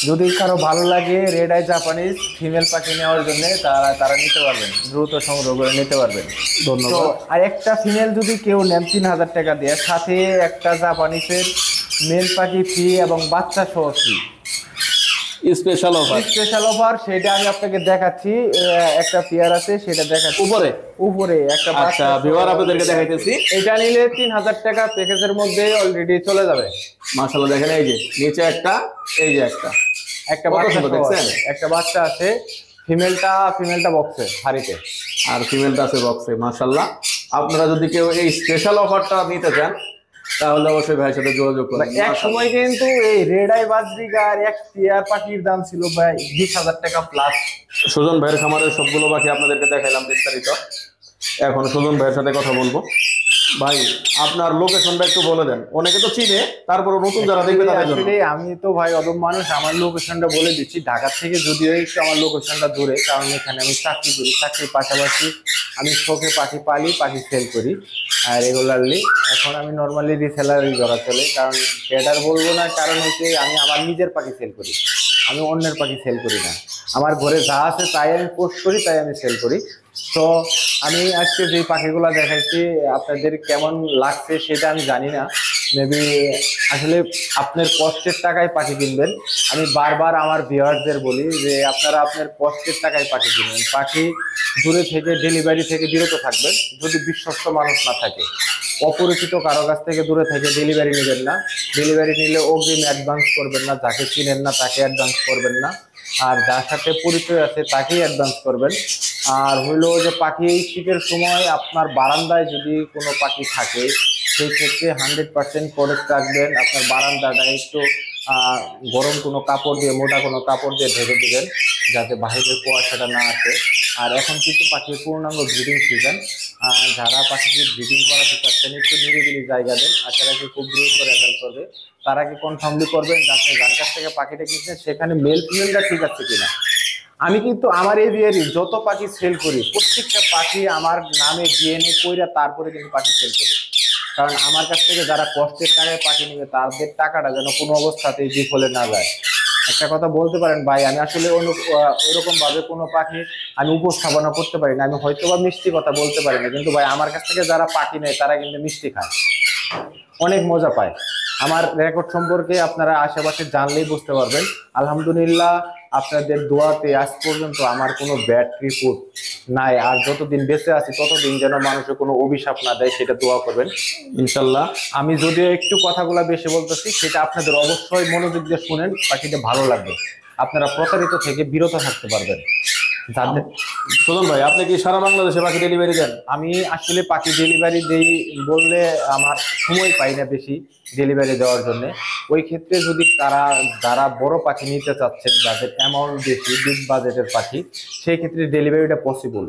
যদি কারো ভালো লাগে রেড আই জাপানিজ ফিমেল পাখি নেওয়ার জন্য তারা নিতে পারবেন, দ্রুত সংগ্রহ করে নিতে পারবেন। ধন্যবাদ। তো আর একটা ফিমেল যদি কেউ নেন 3,000 টাকা দিয়ে, সাথে একটা জাপানিজের মেল পাখি ফ্রি এবং বাচ্চা সহ free, special offer. Special offer. সেটা আমি আপনাকে দেখাচ্ছি, একটা পেয়ার আছে সেটা দেখাচ্ছি উপরে উপরে একটা আচ্ছা বাচ্চা ভিউয়ার আপনাদেরকে দেখাইতেছি। এটা নিলে 3,000 টাকা প্যাকেজের মধ্যে অলরেডি চলে যাবে। মাশাআল্লাহ, দেখেন এই যে নিচে একটা, এই যে একটা একটা কত বাচ্চা সুন্দর সহ দেখছেন? আছে, একটা বাচ্চা আছে, ফিমেলটা বক্সে হাড়িতে, আর ফিমেলটা আছে বক্সে। মাশাআল্লাহ, আপনারা যদি কেউ এই স্পেশাল অফারটা নিতে চান তাহলে অবশ্যই ভাইয়ের সাথে যোগাযোগ করবেন। এক সময় কিন্তু এই রেড আই বাজরিগার এক টিয়ার পাখির দাম ছিল ভাই 20,000 টাকা প্লাস। সুজন ভাইয়ের খামারের সবগুলো পাখি আপনাদেরকে দেখাইলাম বিস্তারিত। এখন সুজন ভাইয়ের সাথে কথা বলবো। ভাই আপনার লোকেশনটা একটু বলে দেন, অনেকে তো চিনে, তারপরে নতুন যারা দেখবে তাদের জন্য। আসলে আমি তো ভাই অদম মানুষ, আমার লোকেশনটা বলে দিচ্ছি। ঢাকা থেকে যদিও একটু আমার লোকেশনটা দূরে, কারণ এখানে আমি চাকরি করি, চাকরির পাশাপাশি আমি শখে পাখি পালি, পাখি সেল করি রেগুলারলি। এখন আমি নর্মালি রিসেলারই ধরা চলে, কারণ ট্রেডার বলবো না, কারণ হচ্ছে আমি আমার নিজের পাখি সেল করি, আমি অন্যের পাখি সেল করি না। আমার ঘরে যা আছে তাই আমি পোস্ট করি, তাই আমি সেল করি। তো আমি আজকে যে পাখিগুলো দেখাইছি আপনাদের কেমন লাগছে সেটা আমি জানি না, মেবি আসলে আপনার কষ্টের টাকায় পাখি কিনবেন। আমি বারবার আমার ভিউয়ারদের বলি যে আপনারা আপনার কষ্টের টাকায় পাখি কিনবেন, পাখি দূরে থেকে ডেলিভারি থেকে বিরত থাকবেন যদি বিশ্বস্ত মানুষ না থাকে। অপরিচিত কারো কাছ থেকে দূরে থেকে ডেলিভারি নেবেন না, ডেলিভারি নিলে অগ্রিম অ্যাডভান্স করবেন না, যাকে চিনেন না তাকে অ্যাডভান্স করবেন না, আর যার সাথে পরিচয় আছে তাকেই অ্যাডভান্স করবেন। আর হইলো যে পাখি শীতের সময় আপনার বারান্দায় যদি কোনো পাখি থাকে সেই ক্ষেত্রে 100% প্রোটেক্ট রাখবেন। আপনার বারান্দাটা একটু গরম কোনো কাপড় দিয়ে, মোটা কোনো কাপড় দিয়ে ঢেকে দিবেন যাতে বাহিরের কুয়াশাটা না আসে। আর এখন কিন্তু পাখির পূর্ণাঙ্গ ব্রিডিং সিজন, যারা পাখিকে ব্রিডিং করাতে চাচ্ছেন একটু নিরিবিলি জায়গা দেন, আশা কি খুব দ্রুত রেজাল্ট করবে। তারা কি কনফার্মলি করবেন যে আপনি যার কাছ থেকে পাখিটা কিনছেন সেখানে মেল ফিমেলটা ঠিক আছে কিনা। আমি কিন্তু আমার এই বিয়েরই যত পাখি সেল করি প্রত্যেকটা পাখি আমার নামে ডিএনএ কইরা তারপরে কিন্তু পাখি সেল করি, কারণ আমার কাছ থেকে যারা কষ্টের টাকায় পাখি নেবে তাদের টাকাটা যেন কোনো অবস্থাতেই বিফলে না যায়। একটা কথা বলতে পারেন ভাই, আমি আসলে ওরকম ভাবে কোনো পাখি আমি উপস্থাপনা করতে পারি না, আমি হয়তো বা মিষ্টি কথা বলতে পারি না, কিন্তু ভাই আমার কাছ থেকে যারা পাখি নেয় তারা কিন্তু মিষ্টি খায়, অনেক মজা পায়। আমার রেকর্ড সম্পর্কে আপনারা আশেপাশে জানলেই বুঝতে পারবেন। আলহামদুলিল্লাহ আপনাদের দোয়াতে আজ পর্যন্ত আমার কোনো ব্যাড রিপোর্ট নাই। আর যতদিন বেঁচে আছি ততদিন যেন মানুষের কোনো অভিশাপ না দেয় সেটা দোয়া করবেন ইনশাল্লাহ। আমি যদিও একটু কথাগুলো বেশি বলতেছি, সেটা আপনাদের অবশ্যই মনোযোগ দিয়ে শুনেন, পাখিটা ভালো লাগবে, আপনারা প্রতারিত থেকে বিরত থাকতে পারবেন। যাদের সুজন ভাই, আপনি কি সারা বাংলাদেশে পাখি ডেলিভারি দেন? আমি আসলে পাখি ডেলিভারি দেই বললে আমার সময় পাই না বেশি ডেলিভারি দেওয়ার জন্য। ওই ক্ষেত্রে যদি যারা বড় পাখি নিতে চাচ্ছেন, যাদের অ্যামাউন্ট বেশি, বিগ বাজেটের পাখি, সেই ক্ষেত্রে ডেলিভারিটা পসিবল।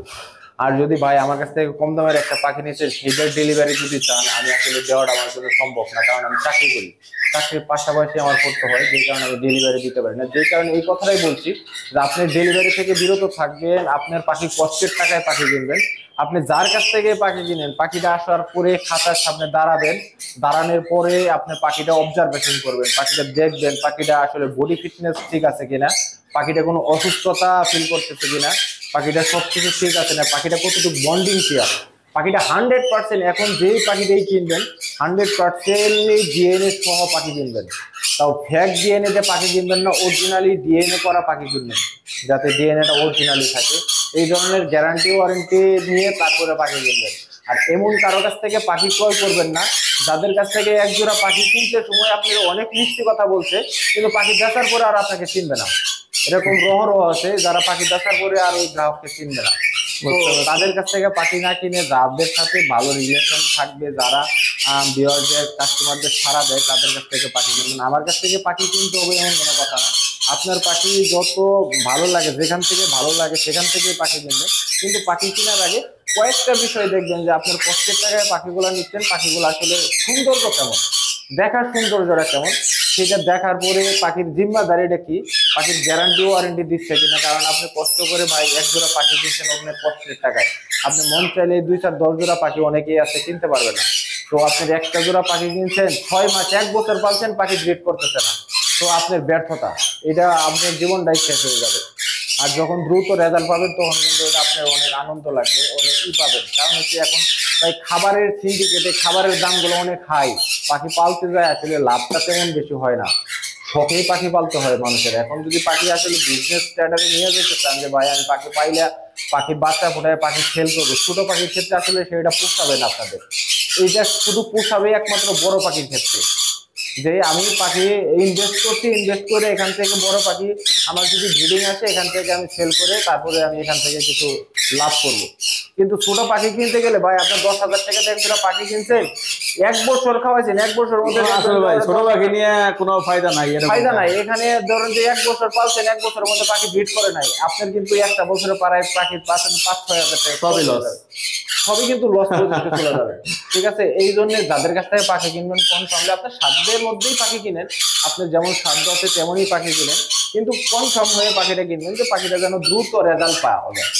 আর যদি ভাই আমার কাছ থেকে কম দামের একটা পাখি নিতে সেটার ডেলিভারি যদি চান, আমি আসলে দেওয়াটা আমার জন্য সম্ভব না, কারণ আমি চাকরি করি, চাকরির পাশাপাশি আমার করতে হয়, যে কারণে আমি ডেলিভারি দিতে পারি না। যে কারণে এই কথাটাই বলছি যে আপনি ডেলিভারি থেকে বিরত থাকবেন, আপনার পাখি কষ্টের টাকায় পাখি কিনবেন। আপনি যার কাছ থেকে পাখি কিনেন, পাখিটা আসার পরে খাতার সামনে দাঁড়াবেন, দাঁড়ানোর পরে আপনি পাখিটা অবজারভেশন করবেন, পাখিটা দেখবেন পাখিটা আসলে বডি ফিটনেস ঠিক আছে কিনা, পাখিটা কোনো অসুস্থতা ফিল করতেছে কিনা, পাখিটা সবকিছু ঠিক আছে না, পাখিটা কতটুকু বন্ডিং শেয়ার, পাখিটা 100%, এখন যেই পাখিটাই কিনবেন 100% ডিএনএ সহ পাখি কিনবেন। তাও ফ্যাক ডিএনএ তে পাখি কিনবেন না, অরিজিনালি ডিএনএ করা পাখি কিনবেন, যাতে ডিএনএটা অরিজিনালি থাকে। এই ধরনের গ্যারান্টি ওয়ারেন্টি নিয়ে তারপরে পাখি কিনবেন। আর এমন কারো কাছ থেকে পাখি ক্রয় করবেন না যাদের কাছ থেকে এক জোড়া পাখি কিনতে সময় আপনি অনেক মিষ্টি কথা বলছে, কিন্তু পাখি দেখার পরে আর আপনাকে চিনবে না। এরকম রহরহ আছে যারা পাখি দেখার পরে আর ওই গ্রাহককে চিনবে না। তো তাদের কাছ থেকে পাখি না কিনে যাদের সাথে ভালো রিলেশন থাকবে, যারা ভিউয়ারদের কাস্টমারদের সাড়া দেয়, তাদের কাছ থেকে পাখি কিনবেন। আমার কাছ থেকে পাখি কিনতে হবে এমন কোনো কথা না। আপনার পাখি যত ভালো লাগে, যেখান থেকে ভালো লাগে সেখান থেকে পাখি কিনবেন। কিন্তু পাখি কেনার আগে কয়েকটা বিষয় দেখবেন যে আপনার কষ্টের টাকায় পাখিগুলো নিচ্ছেন, পাখিগুলো আসলে সৌন্দর্য কেমন, দেখার সৌন্দর্যটা কেমন, সেটা দেখার পরে পাখির জিম্মাদারিটা কি, পাখির গ্যারান্টি ওয়ারেন্টি দিচ্ছে কিনা। কারণ আপনি কষ্ট করে ভাই এক জোড়া পাখি কিনছেন আপনার কষ্টের টাকায়, আপনি মন চাইলে 2, 4, 10 জোড়া পাখি অনেকেই আছে কিনতে পারবে না। তো আপনি একটা জোড়া পাখি কিনছেন, 6 মাস 1 বছর পালছেন, পাখি ব্রিড করতেছে না, তো আপনার ব্যর্থতা, এটা আপনার জীবনটাই শেষ হয়ে যাবে। আর যখন দ্রুত রেজাল্ট পাবেন তখন কিন্তু এটা আপনার অনেক আনন্দ লাগবে, অনেক পাবেন। কারণ হচ্ছে এখন তাই খাবারের সিন্ডিকেটে খাবারের দামগুলো অনেক হাই, পাখি পালতে যায় আসলে লাভটা তেমন বেশি হয় না, শখেই পাখি পালতে হয় মানুষের। এখন যদি পাখি আসলে বিজনেস স্ট্যান্ডার্ডে নিয়ে যেতে চান যে ভাই আমি পাখি পাইলে পাখি বাচ্চা ফোটায় পাখি সেল করবো, ছোট পাখির ক্ষেত্রে আসলে সেটা পোষাবে না আপনাদের। এইটা শুধু পোষাবে একমাত্র বড় পাখির ক্ষেত্রে, যে আমি পাখি ইনভেস্ট করছি, ইনভেস্ট করে এখান থেকে বড় পাখি আমার যদি ব্রিডিং আছে এখান থেকে আমি সেল করে তারপরে আমি এখান থেকে কিছু লাভ করব। কিন্তু ছোট পাখি কিনতে গেলে ভাই আপনার 10,000 টাকা দিয়ে একটা পাখি কিনছেন, 1 বছর খাওয়াইছেন, 1 বছর মধ্যে আসলে ভাই ছোট পাখি নিয়ে কোনো ফায়দা নাই, ফায়দা নাই। এখানে ধরেন যে 1 বছর পালছেন, 1 বছরের মধ্যে পাখি ব্রিড করে নাই, আপনার কিন্তু একটা বছরে পাড়ায় পাখি পাচ্ছেন 5-6 হাজার টাকা, সবই লস, সবই কিন্তু লস চলে যাবে। ঠিক আছে, এই জন্য যাদের কাছ থেকে পাখি কিনবেন কম সামলে আপনার সাধ্যের মধ্যেই পাখি কিনেন, আপনার যেমন সাধ্য আছে তেমনই পাখি কিনেন, কিন্তু কম সম হয়ে পাখিটা কিনবেন, যে পাখিটা যেন দ্রুত রেজাল্ট পাওয়া যায়।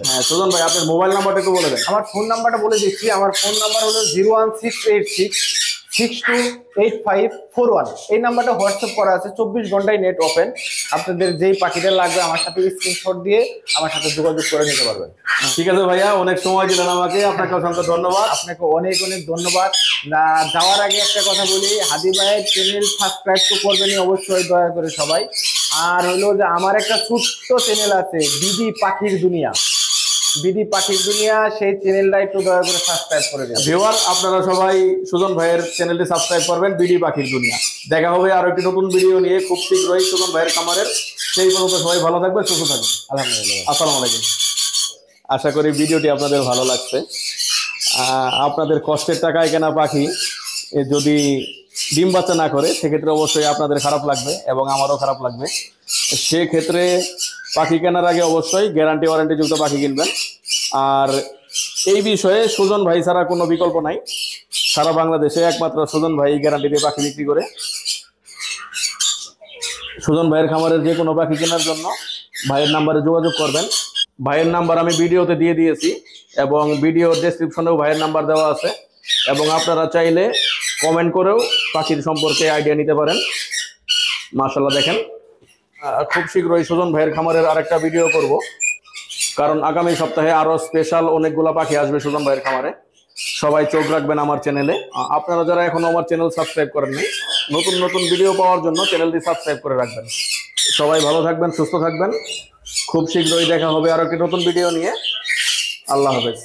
হ্যাঁ সুজন ভাই, আপনার মোবাইল নাম্বারটা একটু বলে দেন। আমার ফোন নাম্বারটা বলে দিচ্ছি, আমার ফোন নাম্বার হলো 01686628541। এই নাম্বারটা হোয়াটসঅ্যাপ করা আছে, 24 ঘন্টায় নেট ওপেন। আপনাদের যেই পাখিটা লাগবে আমার সাথে স্ক্রিনশট দিয়ে আমার সাথে যোগাযোগ করে নিতে পারবেন। ঠিক আছে ভাইয়া, অনেক সময় দিলেন আমাকে, আপনাকে অসংখ্য ধন্যবাদ। আপনাকে অনেক অনেক ধন্যবাদ। না যাওয়ার আগে একটা কথা বলি, হাদি ভাইয়ের চ্যানেল সাবস্ক্রাইব তো করবেনই অবশ্যই দয়া করে সবাই। আর হলো যে আমার একটা ছোট্ট চ্যানেল আছে বিডি পাখির দুনিয়া, বিডি পাখির দুনিয়া, সেই চ্যানেলটা একটু দয়া করে সাবস্ক্রাইব করে দিন। ভিউয়ার আপনারা সবাই সুজন ভাইয়ের চ্যানেলটি সাবস্ক্রাইব করবেন, বিডি পাখির দুনিয়া। দেখা হবে আরো একটি নতুন ভিডিও নিয়ে খুব শীঘ্রই সুজন ভাইয়ের খামারের। সেই পর্যন্ত সবাই ভালো থাকবেন, সুস্থ থাকবেন। আলহামদুলিল্লাহ, আসসালামু আলাইকুম। আশা করি ভিডিওটি আপনাদের ভালো লাগছে। আপনাদের কষ্টের টাকায় কেনা পাখি যদি ডিম বাচ্চা না করে সেক্ষেত্রে অবশ্যই আপনাদের খারাপ লাগবে এবং আমারও খারাপ লাগবে। সেক্ষেত্রে পাখি কেনার আগে অবশ্যই গ্যারান্টি ওয়ারেন্টি যুক্ত পাখি কিনবেন। আর এই বিষয়ে সুজন ভাই ছাড়া কোনো বিকল্প নাই, সারা বাংলাদেশে একমাত্র সুজন ভাই গ্যারান্টি দিয়ে পাখি বিক্রি করে। সুজন ভাইয়ের খামারের যে কোনো পাখি কেনার জন্য ভাইয়ের নাম্বারে যোগাযোগ করবেন। ভাইয়ের নাম্বার আমি ভিডিওতে দিয়ে দিয়েছি এবং ভিডিও ডেসক্রিপশনেও ভাইয়ের নাম্বার দেওয়া আছে, এবং আপনারা চাইলে কমেন্ট করেও পাখির সম্পর্কে আইডিয়া নিতে পারেন। মাশাআল্লাহ দেখেন, খুব শীঘ্রই সুজন ভাইয়ের খামারের আরেকটা ভিডিও করব, কারণ আগামী সপ্তাহে আরও স্পেশাল অনেকগুলো পাখি আসবে সুজন ভাইয়ের খামারে। সবাই চোখ রাখবেন আমার চ্যানেলে। আপনারা যারা এখনো আমার চ্যানেল সাবস্ক্রাইব করেননি, নতুন নতুন ভিডিও পাওয়ার জন্য চ্যানেলটি সাবস্ক্রাইব করে রাখবেন। সবাই ভালো থাকবেন, সুস্থ থাকবেন। খুব শীঘ্রই দেখা হবে আরো একটি নতুন ভিডিও নিয়ে। আল্লাহ হাফেজ।